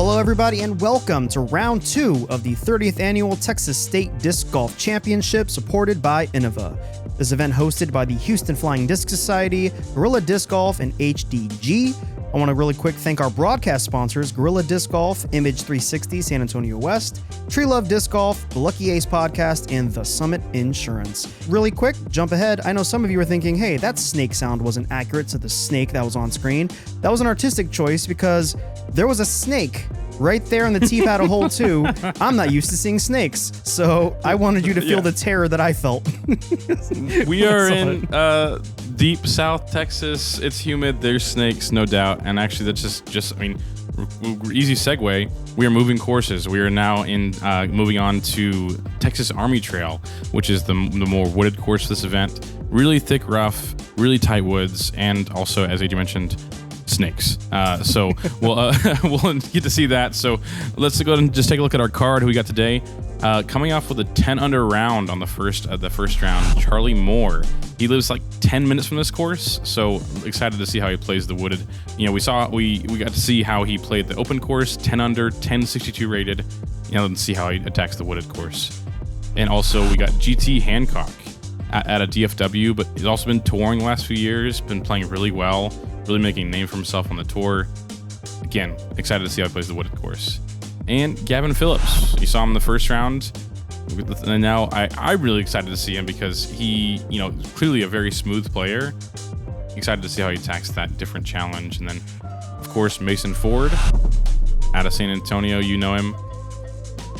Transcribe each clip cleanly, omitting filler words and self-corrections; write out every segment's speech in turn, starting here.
Hello everybody and welcome to round 2 of the 30th annual Texas State Disc Golf Championship supported by Innova. This event hosted by the Houston Flying Disc Society, Gorilla Disc Golf, and HDG. I want to really quick thank our broadcast sponsors, Gorilla Disc Golf, Image 360 San Antonio West, Tree Love Disc Golf, The Lucky Ace Podcast, and The Summit Insurance. Really quick, jump ahead. I know some of you are thinking, hey, that snake sound wasn't accurate to the snake that was on screen. That was an artistic choice because there was a snake right there in the tee pad of hole 2. I'm not used to seeing snakes, so I wanted you to feel the terror that I felt. We are in deep South Texas. It's humid. There's snakes, no doubt. And actually, that's just I mean, easy segue. We are moving courses. We are now moving on to Texas Army Trail, which is the more wooded course for this event. Really thick, rough, really tight woods, and also, as AJ mentioned, snakes. So we'll get to see that. So let's go ahead and just take a look at our card. Who we got today? Coming off with a 10 under round on the first round, Charlie Moore. He lives like 10 minutes from this course, so excited to see how he plays the wooded. You know, we got to see how he played the open course, 10 under, 1062 rated. You know, and see how he attacks the wooded course. And also we got GT Hancock at a DFW, but he's also been touring the last few years, been playing really well, really making a name for himself on the tour. Again, excited to see how he plays the wooded course. And Gavin Phillips, you saw him in the first round, and now I'm really excited to see him because he, you know, clearly a very smooth player. Excited to see how he attacks that different challenge. And then, of course, Mason Ford out of San Antonio, you know him.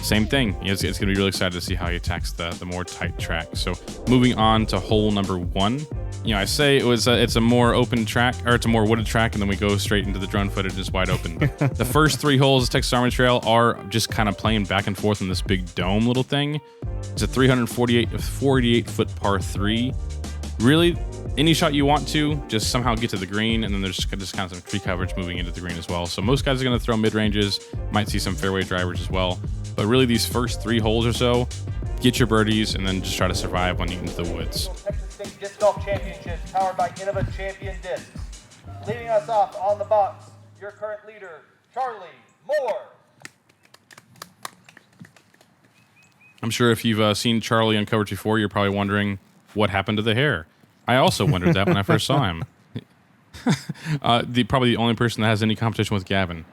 Same thing. It's going to be really excited to see how he attacks the more tight track. So moving on to hole number 1. You know, I say it's a more open track, or it's a more wooded track, and then we go straight into the drone footage is wide open. But the first 3 holes of Texas Army Trail are just kind of playing back and forth in this big dome little thing. It's a 48-foot par 3. Really, any shot you want to, just somehow get to the green, and then there's just kind of some tree coverage moving into the green as well. So most guys are going to throw mid-ranges, might see some fairway drivers as well. But really, these first 3 holes or so, get your birdies, and then just try to survive when you get into the woods. Texas State Disc Golf Championships powered by Innova Champion Discs. Leading us off on the box, your current leader, Charlie Moore. I'm sure if you've seen Charlie on coverage before, you're probably wondering what happened to the hair. I also wondered that when I first saw him. Probably the only person that has any competition with Gavin.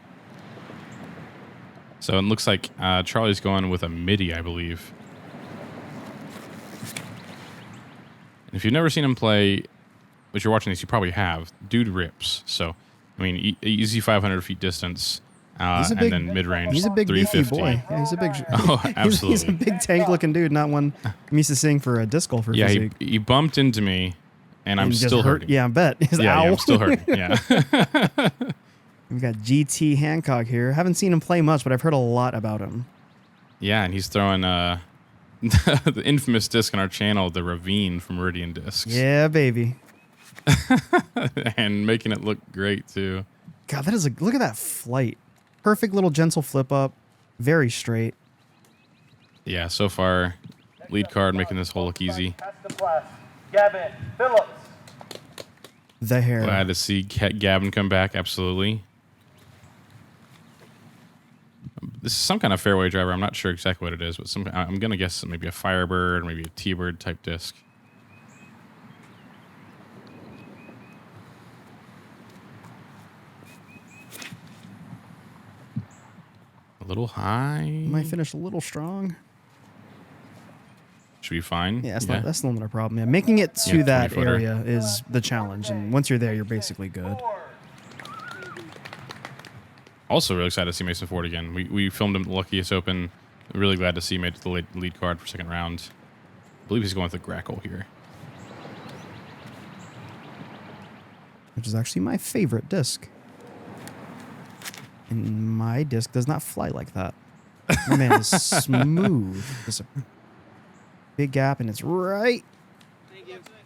So it looks like Charlie's going with a midi, I believe. And if you've never seen him play, but you're watching this, you probably have. Dude rips. So, I mean, easy 500 feet distance, and then mid-range. He's a big beefy boy. Yeah, he's a big. Oh, absolutely. He's a big tank-looking dude, not one I'm used to seeing for a disc golfer. Yeah, physique. he bumped into me, and I'm still hurting. Yeah, I bet. Yeah, I'm still hurting. Yeah. We've got GT Hancock here. Haven't seen him play much, but I've heard a lot about him. Yeah, and he's throwing the infamous disc on our channel, the Ravine from Meridian Discs. Yeah, baby. And making it look great, too. God, that is look at that flight. Perfect little gentle flip up. Very straight. Yeah, so far, lead card making this hole look easy. Gavin Phillips. The hair. Glad to see Gavin come back, absolutely. This is some kind of fairway driver. I'm not sure exactly what it is, but I'm going to guess maybe a Firebird or maybe a T-Bird type disc. A little high. Might finish a little strong. Should be fine. Yeah, that's the limiter problem. Yeah, making it to that area is the challenge, and once you're there, you're basically good. Also really excited to see Mason Ford again. We filmed him at the Luckiest Open. Really glad to see he made it to the lead card for second round. I believe he's going with the Grackle here. Which is actually my favorite disc. And my disc does not fly like that. My man is smooth. There's a big gap, and it's right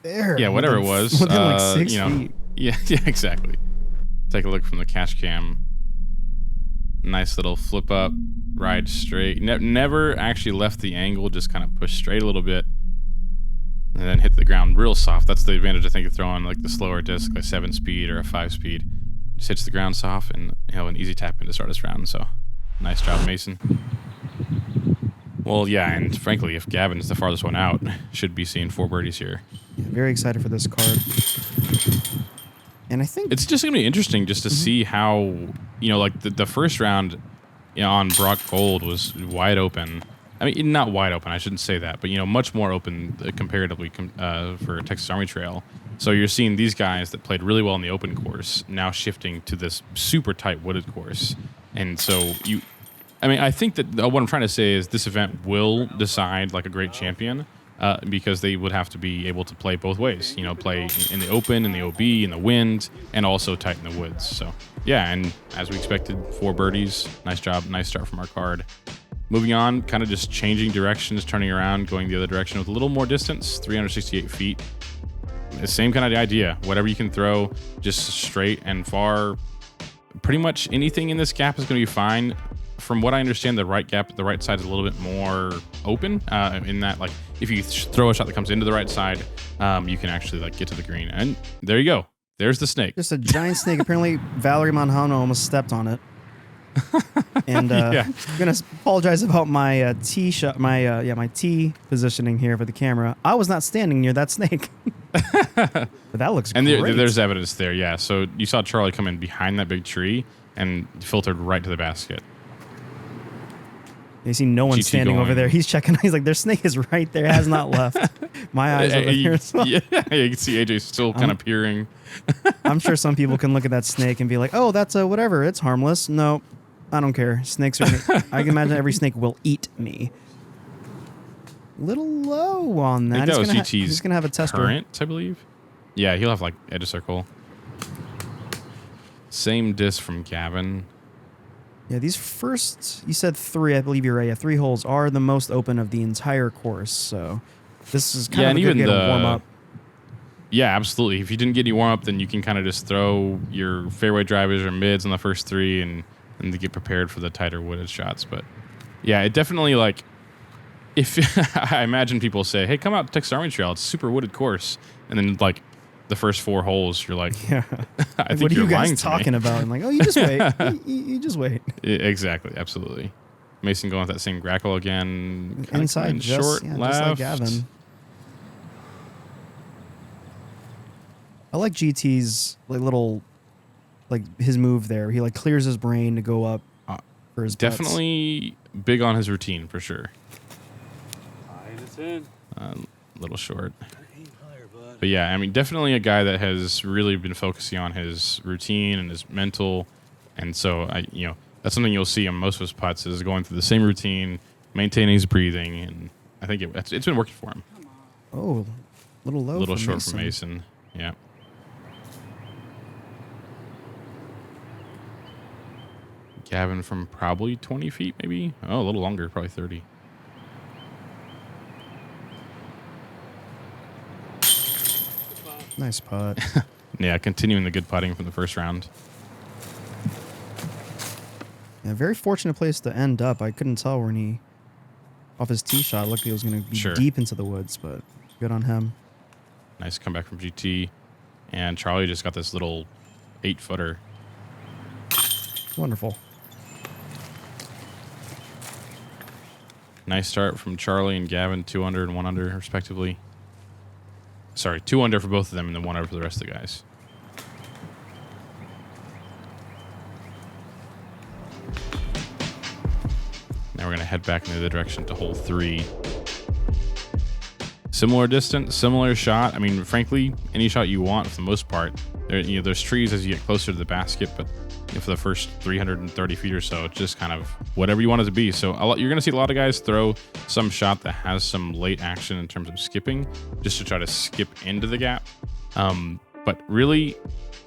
there. Yeah, whatever it was. Within like 6 feet. Yeah, exactly. Take a look from the cash cam. Nice little flip up, ride straight. Never actually left the angle, just kind of pushed straight a little bit. And then hit the ground real soft. That's the advantage, I think, of throwing like the slower disc, like 7-speed or a 5-speed. Just hits the ground soft and an easy tap in to start this round. So Nice job, Mason. Well, yeah, and frankly, if Gavin's the farthest one out, should be seeing 4 birdies here. Yeah, very excited for this card. And I think It's just going to be interesting just to see how, like the first round on Brock Gold was wide open. I mean, not wide open, I shouldn't say that, but, much more open comparatively for Texas Army Trail. So you're seeing these guys that played really well in the open course now shifting to this super tight wooded course. And so I think that what I'm trying to say is this event will decide like a great champion because they would have to be able to play both ways. Play in the open, in the OB, in the wind, and also tight in the woods. So, yeah, and as we expected, 4 birdies. Nice job. Nice start from our card. Moving on, kind of just changing directions, turning around, going the other direction with a little more distance, 368 feet. The same kind of idea. Whatever you can throw, just straight and far. Pretty much anything in this gap is going to be fine. From what I understand, the right gap, the right side is a little bit more open in that, like, if you throw a shot that comes into the right side, you can actually like get to the green. And there you go. There's the snake. Just a giant snake. Apparently, Valerie Manjano almost stepped on it. And Yeah. I'm gonna apologize about my tee shot, my tee positioning here for the camera. I was not standing near that snake. But that looks And great. there's evidence there, yeah. So you saw Charlie come in behind that big tree and filtered right to the basket. You see no one GT standing over going. there. He's checking. He's like, their snake is right there. Has not left. My eyes over here. So Yeah, you can see AJ still kind of peering. I'm sure some people can look at that snake and be like, oh, that's a whatever. It's harmless. No, I don't care. Snakes are. I can imagine every snake will eat me. Little low on that. I think that was GT's he's gonna have a tester. current, I believe. Yeah, he'll have like edge of circle. Same disc from Gavin. Yeah, these first, you said 3, I believe you're right. Yeah, 3 holes are the most open of the entire course. So this is kind of a good way to warm up. Yeah, absolutely. If you didn't get any warm up, then you can kind of just throw your fairway drivers or mids on the first 3 and to get prepared for the tighter wooded shots. But yeah, it definitely like, if I imagine people say, hey, come out to Texas Army Trail, it's a super wooded course. And then like the first 4 holes, you're like, yeah, I think what are you're you guys lying to talking me. about? I'm like, oh, you just wait. you just wait. Exactly, absolutely. Mason going with that same grackle again. Kinda Inside, coming just, short yeah, left. just like Gavin. I like GT's like little, like his move there. He like clears his brain to go up for his putts. Definitely big on his routine for sure. In. Little short. But yeah, I mean, definitely a guy that has really been focusing on his routine and his mental. And so, that's something you'll see on most of his putts is going through the same routine, maintaining his breathing. And I think it's been working for him. Oh, little low. A little for short Mason. for Mason. Yeah. Gavin from probably 20 feet, maybe. Oh, a little longer, probably 30. Nice putt. Yeah, continuing the good putting from the first round. Yeah, very fortunate place to end up. I couldn't tell when he off his tee shot. Looked like he was going to be Sure. deep into the woods, but good on him. Nice comeback from GT. And Charlie just got this little 8-footer. Wonderful. Nice start from Charlie and Gavin, 2 under and 1 under, respectively. Sorry, 2 under for both of them and then 1 under for the rest of the guys. Now we're going to head back in the other direction to hole 3. Similar distance, similar shot. I mean, frankly, any shot you want for the most part. There's trees as you get closer to the basket, but for the first 330 feet or so, it's just kind of whatever you want it to be. So you're going to see a lot of guys throw some shot that has some late action in terms of skipping, just to try to skip into the gap. But really,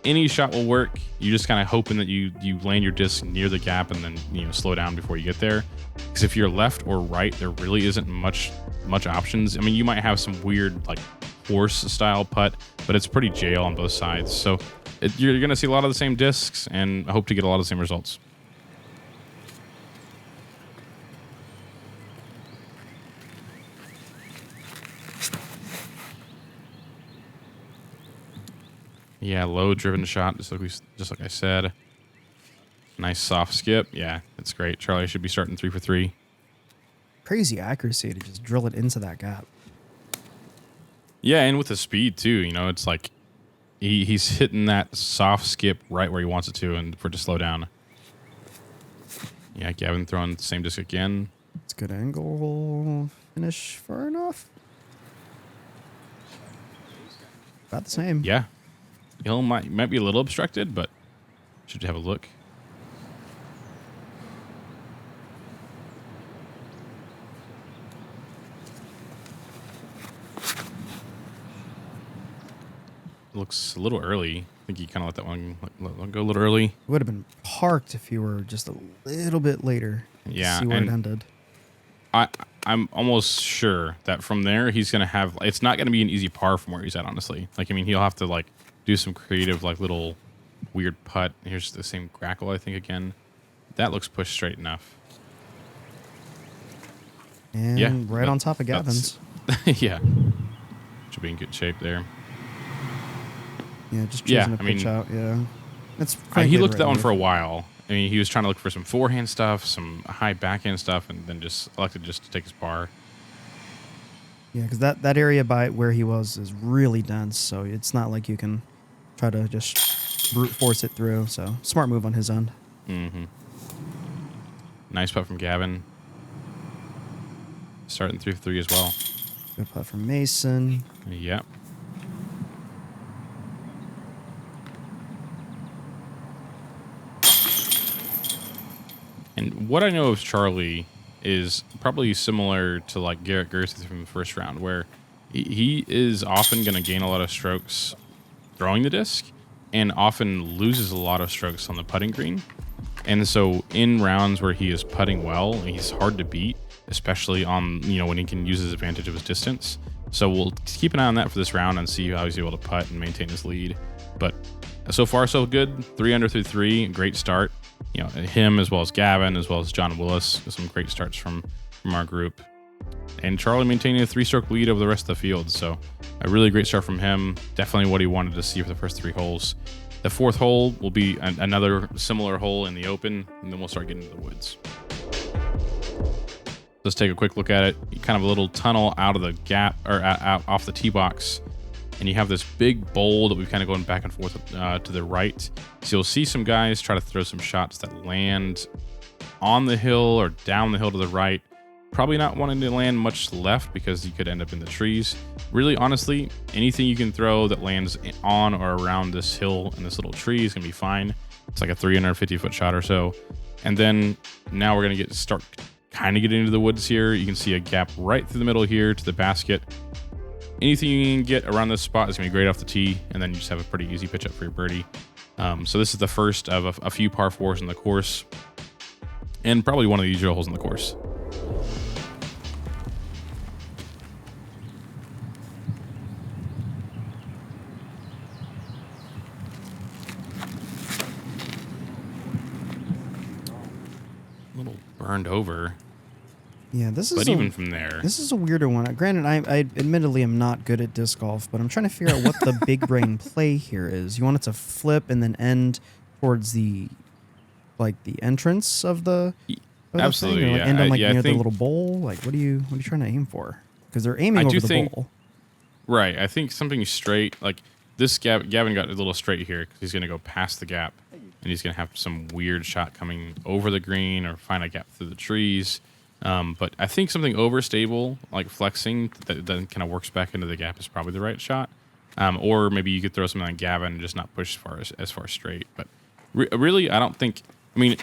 any shot will work. You just kind of hoping that you land your disc near the gap and then slow down before you get there. Because if you're left or right, there really isn't much options. I mean, you might have some weird like horse style putt, but it's pretty jail on both sides. So you're going to see a lot of the same discs, and I hope to get a lot of the same results. Yeah, low driven shot, just like I said. Nice soft skip. Yeah, That's great. Charlie should be starting 3 for 3. Crazy accuracy to just drill it into that gap. Yeah, and with the speed too, you know, it's like he's hitting that soft skip right where he wants it to, and for it to slow down. Yeah, Gavin throwing the same disc again. It's a good angle. Finish far enough. About the same. Yeah, hill might be a little obstructed, but should have a look. Looks a little early. I think he kind of let that one go a little early. It would have been parked if you were just a little bit later. Yeah, See where it ended. I'm almost sure that from there he's gonna have. It's not gonna be an easy par from where he's at. Honestly, like I mean, he'll have to like do some creative like little weird putt. Here's the same crackle, I think again. That looks pushed straight enough. And yeah, right on top of Gavin's. Yeah, should be in good shape there. Yeah, just choosing to pitch out. Yeah, that's. He looked at that one for a while. I mean, he was trying to look for some forehand stuff, some high backhand stuff, and then just elected just to take his par. Yeah, because that area by where he was is really dense, so it's not like you can try to just brute force it through. So smart move on his end. Mm-hmm. Nice putt from Gavin. Starting 3 for 3 as well. Good putt from Mason. Yep. And what I know of Charlie is probably similar to like Garrett Gerthy from the first round, where he is often going to gain a lot of strokes throwing the disc and often loses a lot of strokes on the putting green. And so in rounds where he is putting well, he's hard to beat, especially on, you know, when he can use his advantage of his distance. So we'll keep an eye on that for this round and see how he's able to putt and maintain his lead. But so far, so good. 3 under through 3. Great start. You know, him as well as Gavin, as well as John Willis. Some great starts from our group. And Charlie maintaining a 3-stroke lead over the rest of the field. So a really great start from him. Definitely what he wanted to see for the first 3 holes. The 4th hole will be another similar hole in the open, and then we'll start getting into the woods. Let's take a quick look at it. Kind of a little tunnel out of the gap, or out off the tee box. And you have this big bowl that we've kind of going back and forth to the right. So you'll see some guys try to throw some shots that land on the hill or down the hill to the right. Probably not wanting to land much left because you could end up in the trees. Really, honestly, anything you can throw that lands on or around this hill and this little tree is going to be fine. It's like a 350-foot shot or so. And then now we're going to start kind of getting into the woods here. You can see a gap right through the middle here to the basket. Anything you can get around this spot is going to be great off the tee, and then you just have a pretty easy pitch up for your birdie. So this is the first of a few par 4s in the course, and probably one of the easier holes in the course. A little burned over. Yeah, but even from there, this is a weirder one. Granted, I admittedly am not good at disc golf, but I'm trying to figure out what the big brain play here is. You want it to flip and then end towards the entrance of the absolutely, thing, or yeah. end on near the think, little bowl. Like, what are you trying to aim for? Because they're aiming over the bowl. Right. I think something straight, like this Gavin got a little straight here because he's going to go past the gap, and he's going to have some weird shot coming over the green or find a gap through the trees. But I think something overstable, like flexing, that then kind of works back into the gap is probably the right shot. Or maybe you could throw something like Gavin and just not push as far straight. But really, I don't think, I mean,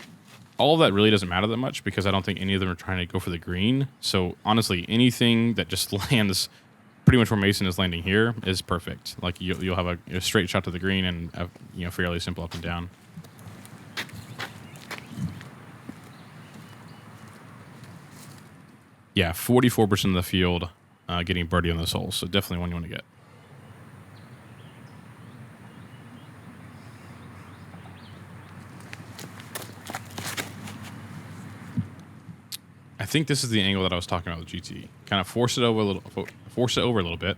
all of that really doesn't matter that much because I don't think any of them are trying to go for the green. So honestly, anything that just lands pretty much where Mason is landing here is perfect. Like you'll have a straight shot to the green and fairly simple up and down. Yeah, 44% of the field getting birdie on this hole, so definitely one you want to get. I think this is the angle that I was talking about with GT. Kind of force it over a little bit.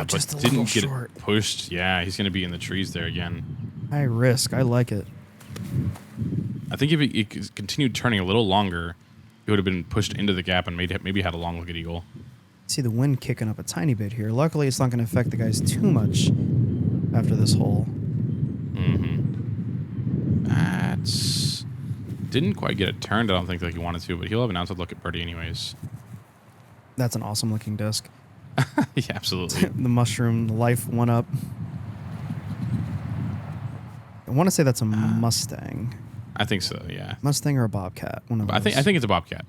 Just but a didn't little get short. It pushed. Yeah, he's going to be in the trees there again. High risk. I like it. I think if he continued turning a little longer, it would have been pushed into the gap and maybe had a long look at eagle. See the wind kicking up a tiny bit here. Luckily, it's not going to affect the guys too much after this hole. That's didn't quite get it turned. I don't think like he wanted to, but he'll have an outside look at birdie anyways. That's an awesome looking disc. Yeah, absolutely. The mushroom, the life one up. I want to say that's a Mustang. I think so. Yeah. Mustang or a Bobcat. One of those. I think it's a Bobcat.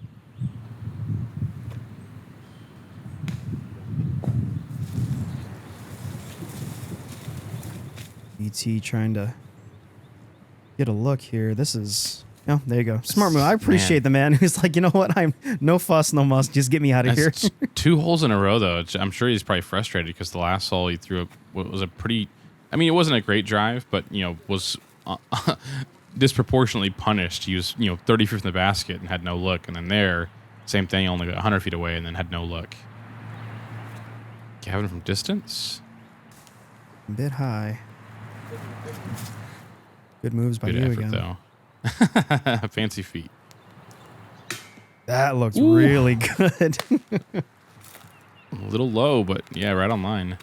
ET trying to get a look here. This is, oh, there you go. Smart move. I appreciate the man who's like, you know what? I'm no fuss, no muss. Just get me out of here. That's 2 holes in a row, though. I'm sure he's probably frustrated because the last hole he threw what was a pretty, I mean, it wasn't a great drive, but, you know, was disproportionately punished. He was, 35th in the basket and had no look. And then there, same thing, only 100 feet away and then had no look. Gavin from distance. A bit high. Good moves by Good you effort, again. though. Fancy feet. That looks really good. A little low, but yeah, right on line.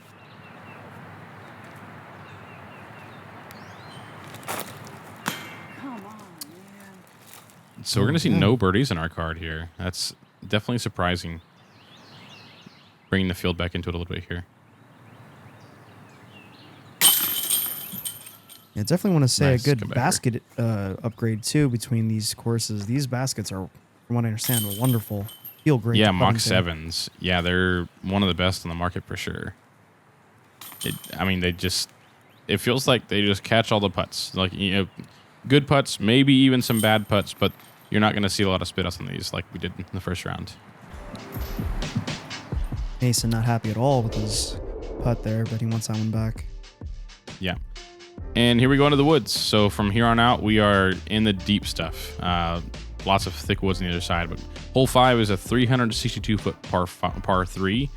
So we're going to see no birdies in our card here. That's definitely surprising. Bringing the field back into it a little bit here. I definitely want to say Nice, a good come back basket upgrade, too, between these courses. These baskets are, from what I understand, wonderful. Feel great. Yeah, Mach 7s. Yeah, they're one of the best on the market for sure. It feels like they just catch all the putts. Like, good putts, maybe even some bad putts, but you're not going to see a lot of spit outs on these like we did in the first round. Mason not happy at all with his putt there, but he wants that one back. Yeah. And here we go into the woods. So from here on out, we are in the deep stuff. Lots of thick woods on the other side. But hole 5 is a 362-foot par 3.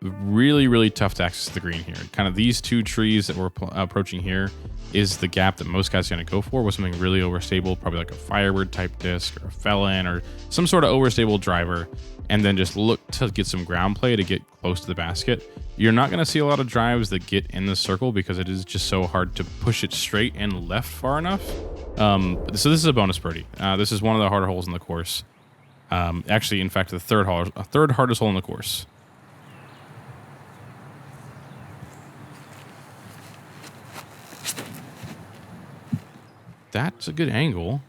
Really, really tough to access the green here. Kind of these 2 trees that we're approaching here is the gap that most guys are going to go for with something really overstable, probably like a Firebird type disc or a Felon or some sort of overstable driver, and then just look to get some ground play to get close to the basket. You're not going to see a lot of drives that get in the circle because it is just so hard to push it straight and left far enough. So this is a bonus birdie. This is one of the harder holes in the course. Actually, in fact, the third hardest hole in the course. That's a good angle.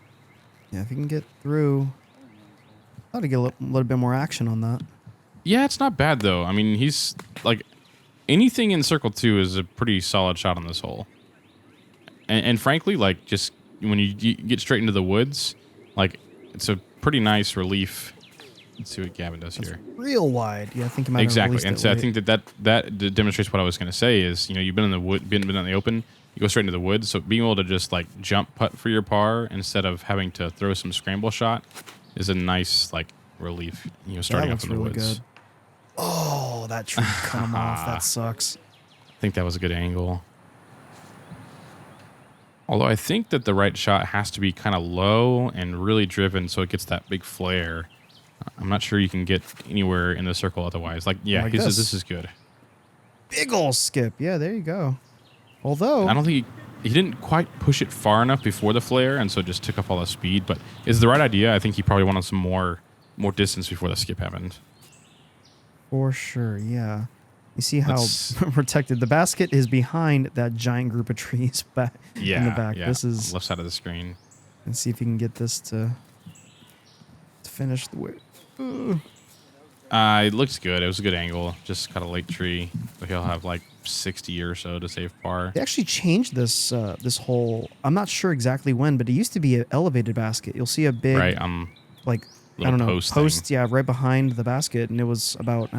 Yeah, if you can get through, I ought to get a little bit more action on that. Yeah, it's not bad, though. I mean, he's like anything in circle 2 is a pretty solid shot on this hole. And frankly, like just when you get straight into the woods, like it's a pretty nice relief. Let's see what Gavin does here. Real wide. Yeah, I think you might Exactly. have And so I think that demonstrates what I was going to say is, you've been in the wood, been in the open, you go straight into the woods. So being able to just like jump putt for your par instead of having to throw some scramble shot is a nice like relief, starting off in the really woods. Good. Oh, that tree cut him off. That sucks. I think that was a good angle. Although I think that the right shot has to be kind of low and really driven so it gets that big flare. I'm not sure you can get anywhere in the circle otherwise. Like, yeah, Like this is good. Big ol' skip. Yeah, there you go. Although I don't think he didn't quite push it far enough before the flare, and so it just took off all the speed. But it's the right idea. I think he probably wanted some more distance before the skip happened. For sure, yeah. You see how protected the basket is behind that giant group of trees back in the back. Yeah, this is left side of the screen. And see if you can get this to finish the way. It looks good. It was a good angle. Just got a late tree. But he'll have like 60 or so to save par. They actually changed this this hole. I'm not sure exactly when, but it used to be an elevated basket. You'll see a big like I don't know post, yeah, right behind the basket, and it was about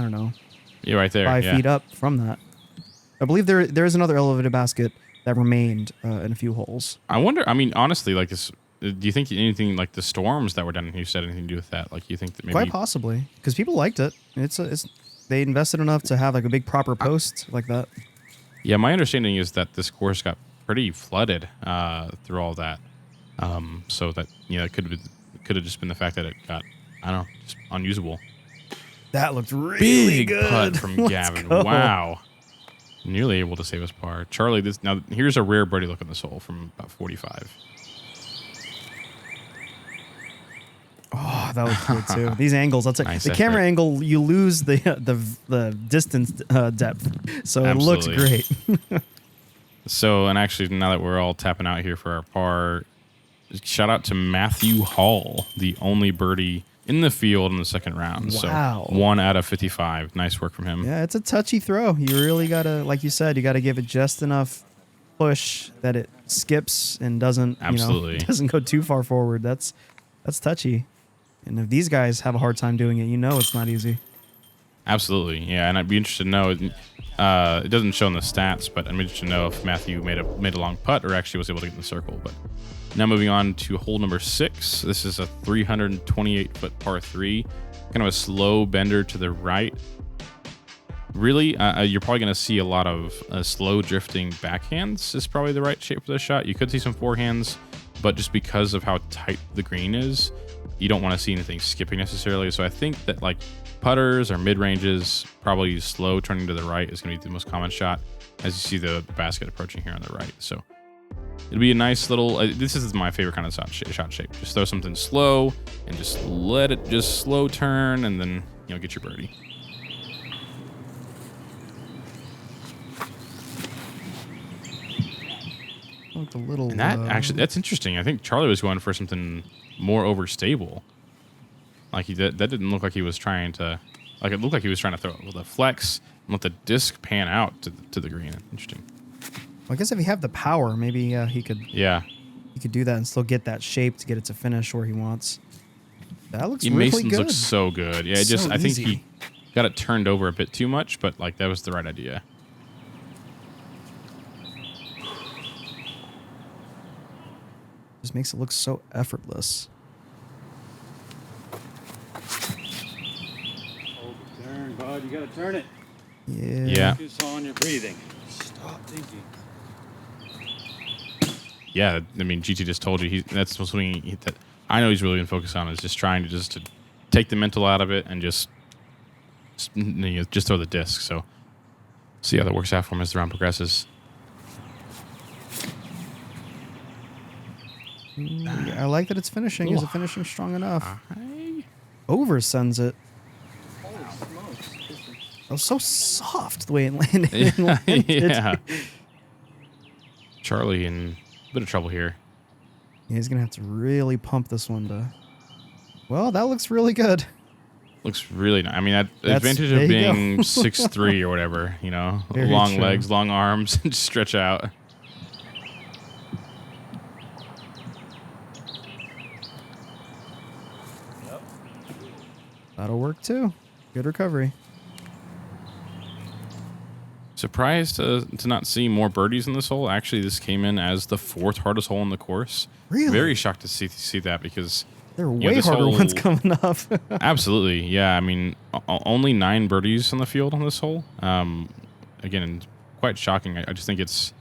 Yeah, right there. 5 feet up from that. I believe there is another elevated basket that remained in a few holes. I wonder. I mean, honestly, like this. Do you think anything like the storms that were done in Houston had anything to do with that? Like, you think that maybe Quite possibly, because people liked it. It's they invested enough to have like a big proper post like that. Yeah, my understanding is that this course got pretty flooded through all that. So that it could have just been the fact that it got, I don't know, just unusable. That looked really Big good. putt from Gavin. Go. Wow. Nearly able to save his par. Charlie, now here's a rare birdie look in this hole from about 45. Oh, that was good too. These angles, that's Nice the camera effort. angle. You lose the distance depth, so Absolutely. it looks great. So, and actually, now that we're all tapping out here for our par, shout out to Matthew Hall, the only birdie in the field in the second round. Wow. So 1 out of 55. Nice work from him. Yeah, it's a touchy throw. You really gotta, like you said, you gotta give it just enough push that it skips and doesn't, Absolutely. doesn't go too far forward. That's touchy. And if these guys have a hard time doing it, it's not easy. Absolutely, yeah, and I'd be interested to know. It doesn't show in the stats, but I'm interested to know if Matthew made a long putt or actually was able to get in the circle. But now moving on to hole number 6. This is a 328-foot par 3, kind of a slow bender to the right. Really, you're probably going to see a lot of slow drifting backhands. Is probably the right shape for this shot. You could see some forehands, but just because of how tight the green is, you don't want to see anything skipping necessarily. So I think that like putters or mid-ranges, probably slow turning to the right is going to be the most common shot as you see the basket approaching here on the right. So it'll be a nice little, this is my favorite kind of shot shape. Just throw something slow and just let it just slow turn and then, get your birdie. Like a little. And that's interesting. I think Charlie was going for something more overstable. Like that didn't look like he was trying to, it looked like he was trying to throw it with a flex and let the disc pan out to the green. Interesting. I guess if you have the power, maybe he could. Yeah. He could do that and still get that shape to get it to finish where he wants. That looks really Mason's good. looks so good. Yeah, I think he got it turned over a bit too much, but that was the right idea. Just makes it look so effortless. Hold the turn, bud. You gotta turn it. Yeah. Yeah. Focus on your breathing. Stop thinking. Yeah, I mean, GT just told you that's something that I know he's really been focused on, is just trying to take the mental out of it and just throw the disc. So see how that works out for him as the round progresses. I like that it's finishing. Is it finishing strong enough? Hi. Over sends it. Holy smokes. That was so soft the way it landed. Yeah. Charlie in a bit of trouble here. Yeah, he's gonna have to really pump this one to. Well, that looks really good. Looks really nice. I mean, the That's- advantage there of you go. being 6'3" or whatever, Very long true. legs, long arms, and just stretch out. That'll work too. Good recovery. Surprised to not see more birdies in this hole. Actually, this came in as the 4th hardest hole in the course. Really? Very shocked to see that because There are way this harder hole- ones coming up. absolutely, yeah. I mean, only 9 birdies on the field on this hole. Again, quite shocking. I just think it's,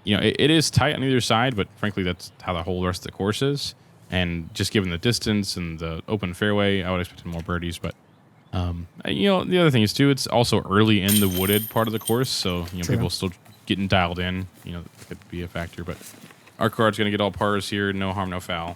it is tight on either side, but frankly, that's how the whole rest of the course is. And just given the distance and the open fairway, I would expect more birdies. But the other thing is too, it's also early in the wooded part of the course, so True. people still getting dialed in. That could be a factor. But our card's gonna get all pars here, no harm, no foul.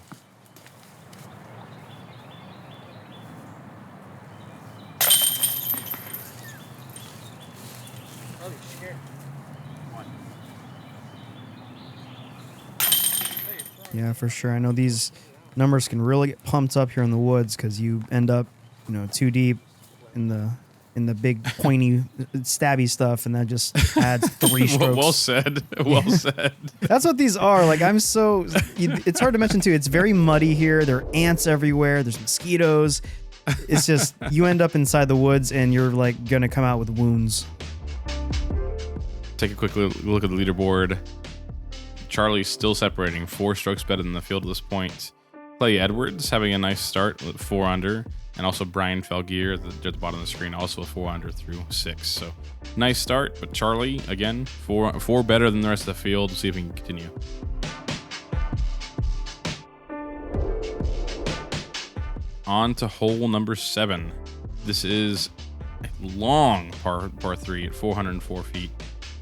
Yeah, for sure. I know these numbers can really get pumped up here in the woods because you end up, too deep in the big pointy stabby stuff, and that just adds 3 strokes. Well said. Well said. That's what these are. It's hard to mention too. It's very muddy here. There are ants everywhere. There's mosquitoes. It's just, you end up inside the woods and you're gonna come out with wounds. Take a quick look at the leaderboard. Charlie's still separating, 4 strokes better than the field at this point. Clay Edwards having a nice start with 4 under, and also Brian Felgier at the bottom of the screen, also 4 under through 6. So nice start, but Charlie again 4 better than the rest of the field. We'll see if he can continue. On to hole number 7. This is a long par 3 at 404 feet.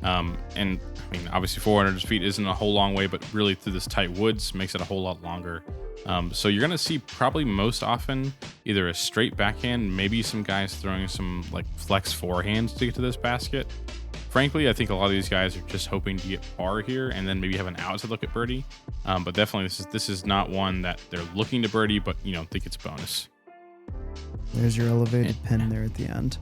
And I mean, obviously 400 feet isn't a whole long way, but really through this tight woods makes it a whole lot longer. So you're going to see probably most often either a straight backhand, maybe some guys throwing some like flex forehands to get to this basket. Frankly, I think a lot of these guys are just hoping to get par here and then maybe have an outside look at birdie. But definitely this is not one that they're looking to birdie, but think it's bonus. There's your elevated pin there at the end.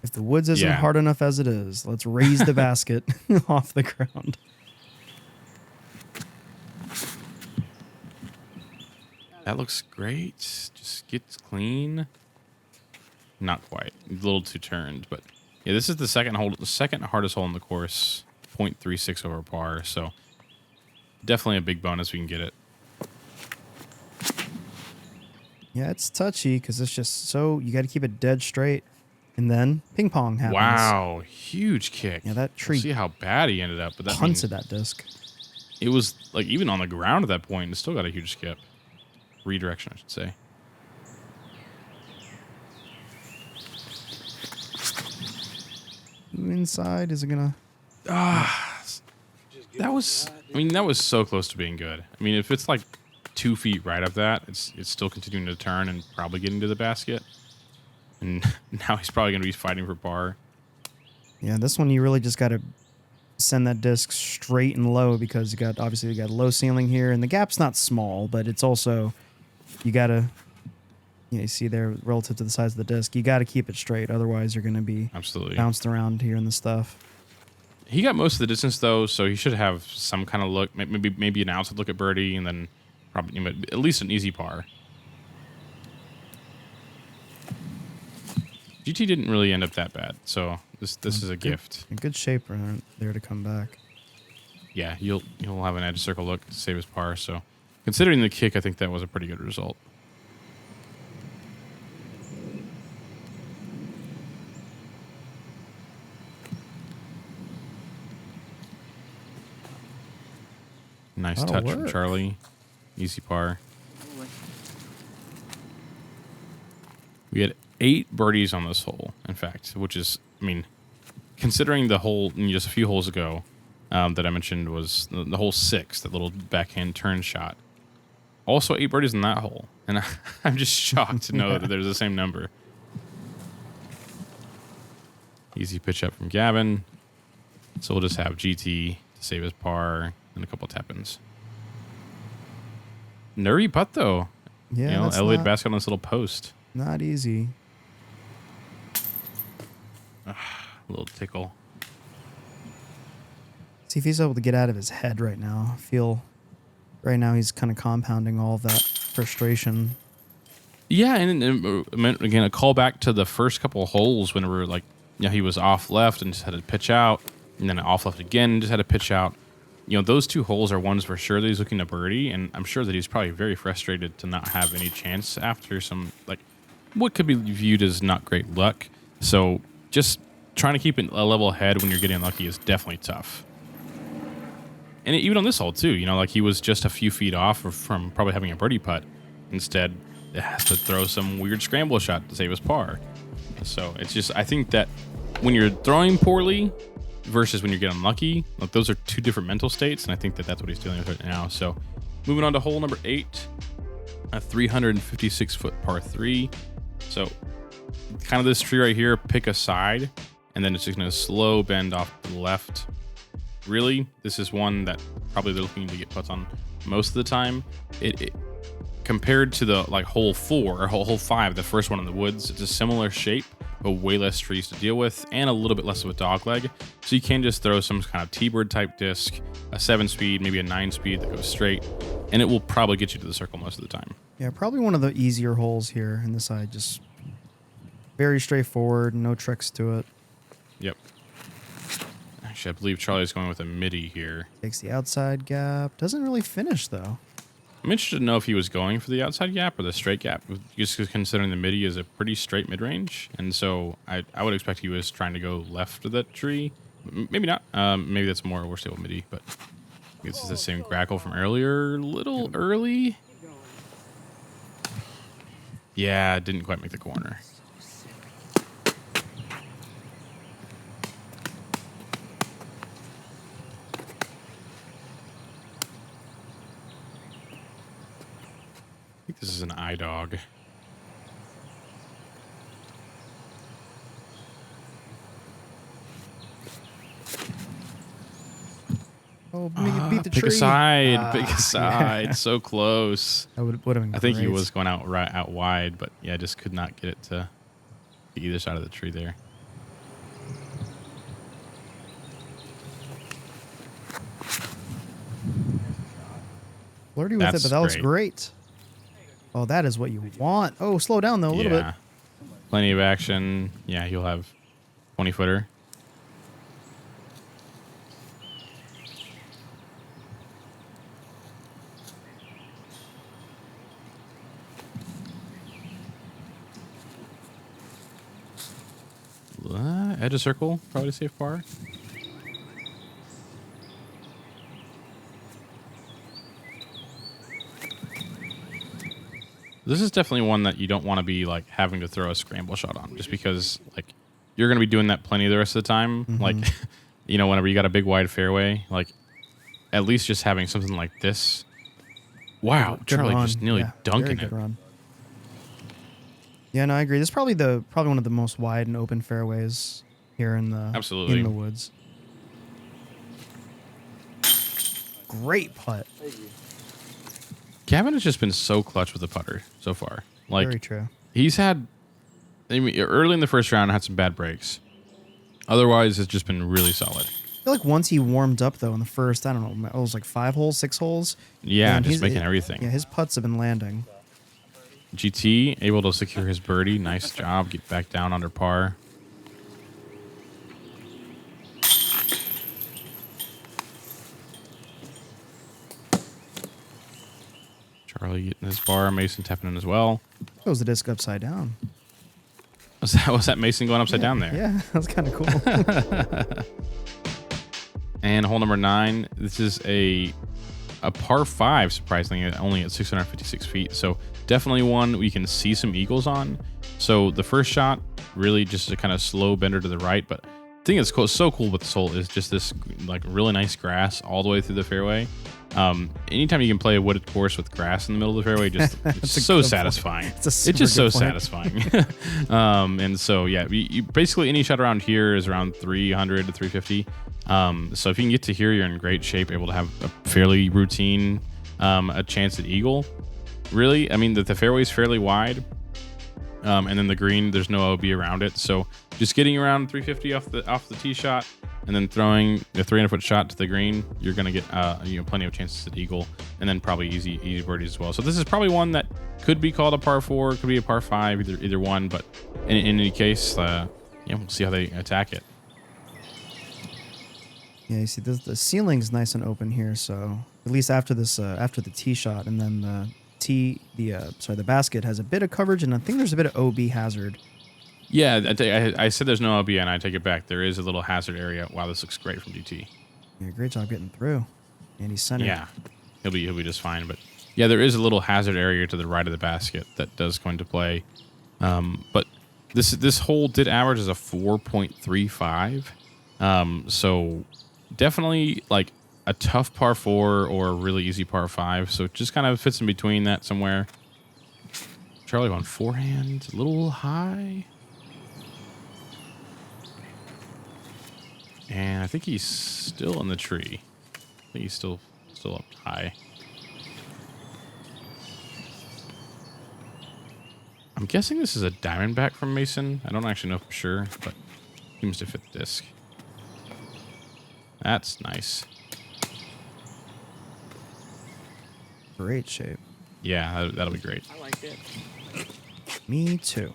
If the woods isn't hard enough as it is, let's raise the basket off the ground. That looks great. Just gets clean. Not quite. A little too turned, but yeah, this is the second hardest hole in the course. 0.36 over par, so definitely a big bonus if we can get it. Yeah, it's touchy because it's just so you got to keep it dead straight, and then ping pong happens. Wow, huge kick. Yeah, that tree. We'll see how bad he ended up, but that punts at that disc. It was like even on the ground at that point, it still got a huge skip. Redirection, I should say. Inside, is it gonna? That was so close to being good. I mean, if it's like 2 feet right of that, it's still continuing to turn and probably getting to the basket. And now he's probably going to be fighting for par. Yeah, this one you really just got to send that disc straight and low because you got a low ceiling here, and the gap's not small, but it's also you got to. You see there relative to the size of the disc, you got to keep it straight. Otherwise, you're going to be absolutely bounced around here and the stuff. He got most of the distance though, so he should have some kind of look, maybe an outside look at birdie, and then probably at least an easy par. GT didn't really end up that bad, so this is a gift. In good shape there to come back. Yeah, he'll have an edge circle look to save his par. So considering the kick, I think that was a pretty good result. Nice touch from Charlie. Easy par. We had 8 birdies on this hole, in fact, which is, I mean, considering the hole just a few holes ago that I mentioned was the hole 6, that little backhand turn shot. Also 8 birdies in that hole. And I'm just shocked to know that there's the same number. Easy pitch up from Gavin. So we'll just have GT to save his par and a couple tap-ins. Nerdy putt, though. Yeah, elevated basket on this little post. Not easy. A little tickle. See if he's able to get out of his head right now. I feel right now he's kind of compounding all of that frustration. Yeah, and again, a call back to the first couple of holes when we were like, he was off left and just had to pitch out, and then off left again and just had to pitch out. Those 2 holes are ones for sure that he's looking to birdie, and I'm sure that he's probably very frustrated to not have any chance after some, like, what could be viewed as not great luck. So just trying to keep a level head when you're getting lucky is definitely tough. And even on this hole, too, like he was just a few feet off from probably having a birdie putt. Instead, it has to throw some weird scramble shot to save his par. So it's just, I think that when you're throwing poorly versus when you're getting lucky, like those are 2 different mental states, and I think that that's what he's dealing with right now. So moving on to hole number 8, a 356-foot par 3. So kind of this tree right here, pick a side, and then it's just going to slow bend off to the left. Really, this is one that probably they're looking to get putts on most of the time. It compared to the hole 4 or hole 5, the first one in the woods, it's a similar shape, but way less trees to deal with and a little bit less of a dog leg. So you can just throw some kind of T-bird type disc, a 7-speed, maybe a 9-speed that goes straight, and it will probably get you to the circle most of the time. Yeah, probably one of the easier holes here in the side. Just very straightforward, no tricks to it. Yep. Actually, I believe Charlie's going with a midi here. Takes the outside gap. Doesn't really finish, though. I'm interested to know if he was going for the outside gap or the straight gap, just considering the midi is a pretty straight mid-range. And so I would expect he was trying to go left of that tree. Maybe not. Maybe that's more overstable midi, but This is the same crackle from earlier. Little early. Yeah, didn't quite make the corner. I think this is an eye dog. Oh, beat the Pick tree. a side. Pick Ah, a side. yeah. So close. That would have been I think he great. was going out wide, but yeah, just could not get it to either side of the tree there. Flirty with it, That's but that looks great. great. Oh, that is what you want. Oh, slow down, though, a little bit. Plenty of action. Yeah, he'll have 20-footer. Edge of circle, probably safe par. This is definitely one that you don't want to be like having to throw a scramble shot on, just because like you're going to be doing that plenty the rest of the time. Like, you know, whenever you got a big wide fairway, like at least just having something like this. Wow, Good Charlie run. just nearly Yeah, dunking very it. good run. Yeah, no, I agree. This is probably one of the most wide and open fairways here in the Absolutely. in the woods. Great putt. Gavin has just been so clutch with the putter so far. Like Very true. he's had, I mean, early in the first round, had some bad breaks. Otherwise, it's just been really solid. I feel like once he warmed up though in the first, I don't know, it was like 5 holes, 6 holes. Yeah, man, just making everything. Yeah, his putts have been landing. GT able to secure his birdie. Nice job. Get back down under par. Charlie getting his bar. Mason tapping in as well. Goes the disc upside down. Was that Mason going upside down there? Yeah, that's kind of cool. And hole number 9. This is a par 5, surprisingly, only at 656 feet. So definitely one we can see some eagles on. So the first shot, really just a kind of slow bender to the right. But the thing that's so cool with this hole is just this like really nice grass all the way through the fairway. Anytime you can play a wooded course with grass in the middle of the fairway, just it's a so good satisfying. It's a It's super just so good point. satisfying. And so, yeah, you basically any shot around here is around 300 to 350. So if you can get to here, you're in great shape, able to have a fairly routine, a chance at eagle. Really, I mean, the fairway's fairly wide. And then the green, there's no OB around it. So just getting around 350 off the tee shot and then throwing a 300-foot shot to the green, you're going to get plenty of chances at eagle, and then probably easy birdies as well. So this is probably one that could be called a par 4, could be a par 5, either one. But in any case, we'll see how they attack it. Yeah, you see the ceiling's nice and open here, so at least after this after the tee shot, and then the basket has a bit of coverage, and I think there's a bit of OB hazard. Yeah, I said there's no LB, and I take it back. There is a little hazard area. Wow, this looks great from GT. Yeah, great job getting through. And he's centered. Yeah, he'll be just fine. But yeah, there is a little hazard area to the right of the basket that does come into play. But this hole did average as a 4.35. So definitely like a tough par 4 or a really easy par 5. So it just kind of fits in between that somewhere. Charlie on forehand, a little high. And I think he's still in the tree. I think he's still up high. I'm guessing this is a diamondback from Mason. I don't actually know for sure, but seems to fit the disc. That's nice. Great shape. Yeah, that'll be great. I like it. Me too.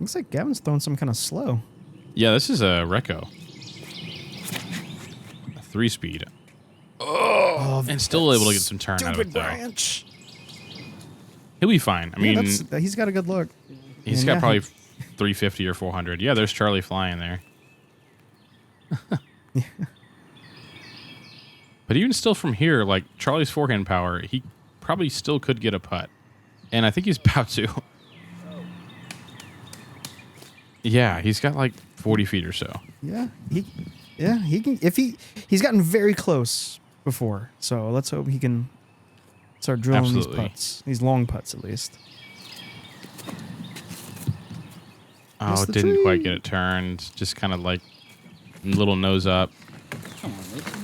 Looks like Gavin's throwing some kind of slow. Yeah, this is a Reco. A 3-speed. Oh, And still able to get some turn out of it, stupid though. branch. He'll be fine. I Yeah, mean, he's got a good look. he's And got yeah, probably 350 or 400. Yeah, there's Charlie flying there. But even still from here, like Charlie's forehand power, he probably still could get a putt. And I think he's about to. Yeah, he's got like 40 feet or so. Yeah, he can. He's gotten very close before, so let's hope he can start drilling these putts, these long putts at least. Oh, didn't quite get it turned. Just kind of like little nose up. Come on, Mason.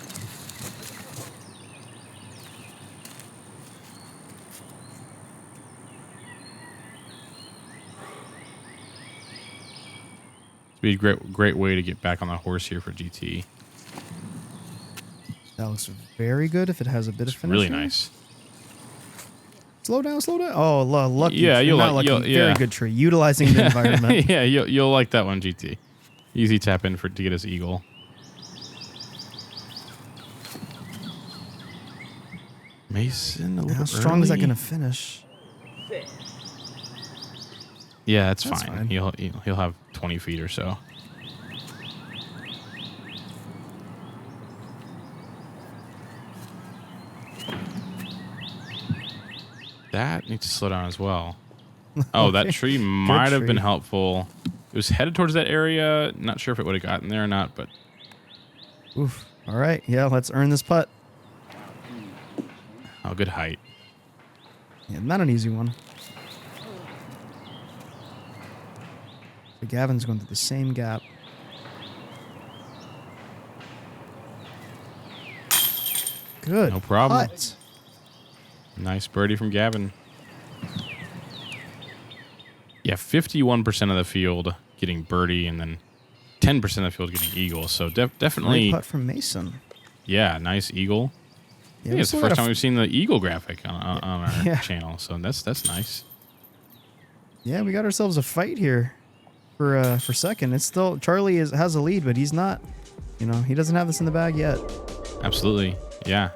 Be a great way to get back on the horse here for GT. That looks very good if it has a bit of finish. Really nice. Slow down, slow down. Oh, lucky. Yeah, you'll not like. lucky. Very good tree. Utilizing the environment. Yeah, you'll like that one, GT. Easy tap in to get his eagle. Mason, a little How strong early. is that going to finish? Yeah, that's That's fine. fine. He'll have 20 feet or so. That needs to slow down as well. Oh, that tree might have been tree. helpful. It was headed towards that area. Not sure if it would have gotten there or not, but Oof. All right. Yeah, let's earn this putt. oh, good height. Yeah, not an easy one. So Gavin's going through the same gap. Good. No problem. putt. Nice birdie from Gavin. Yeah, 51% of the field getting birdie, and then 10% of the field getting eagle. So definitely, Great putt from Mason. yeah, nice eagle. I Yeah, think we it's the still first got a time we've seen the eagle graphic on our Yeah. channel, so that's nice. Yeah, we got ourselves a fight here for second. It's still Charlie has a lead, but he's not. He doesn't have this in the bag yet. Absolutely, yeah.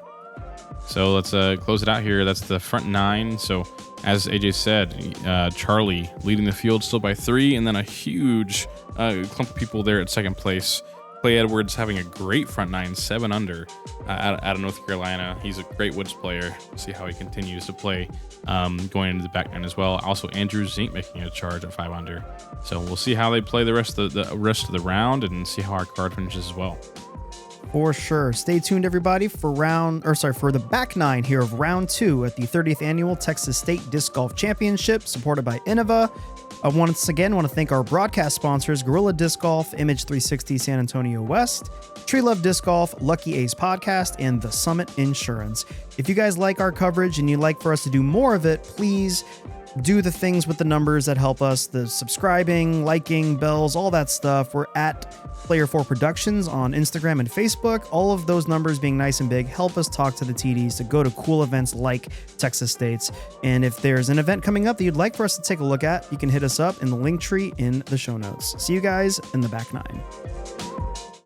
So let's close it out here. That's the front nine. So as AJ said, Charlie leading the field still by 3, and then a huge clump of people there at second place. Clay Edwards having a great front nine, 7 under out of North Carolina. He's a great woods player. We'll see how he continues to play going into the back nine as well. Also, Andrew Zink making a charge at 5 under. So we'll see how they play the rest of the round and see how our card finishes as well. For sure. Stay tuned, everybody, for the back nine here of round 2 at the 30th annual Texas State Disc Golf Championship, supported by Innova. I once again want to thank our broadcast sponsors, Gorilla Disc Golf, Image 360 San Antonio West, Tree Love Disc Golf, Lucky A's Podcast, and The Summit Insurance. If you guys like our coverage and you'd like for us to do more of it, please do the things with the numbers that help us, the subscribing, liking, bells, all that stuff. We're at Player 4 Productions on Instagram and Facebook. All of those numbers being nice and big help us talk to the TDs to go to cool events like Texas State's. And if there's an event coming up that you'd like for us to take a look at, you can hit us up in the link tree in the show notes. See you guys in the back nine.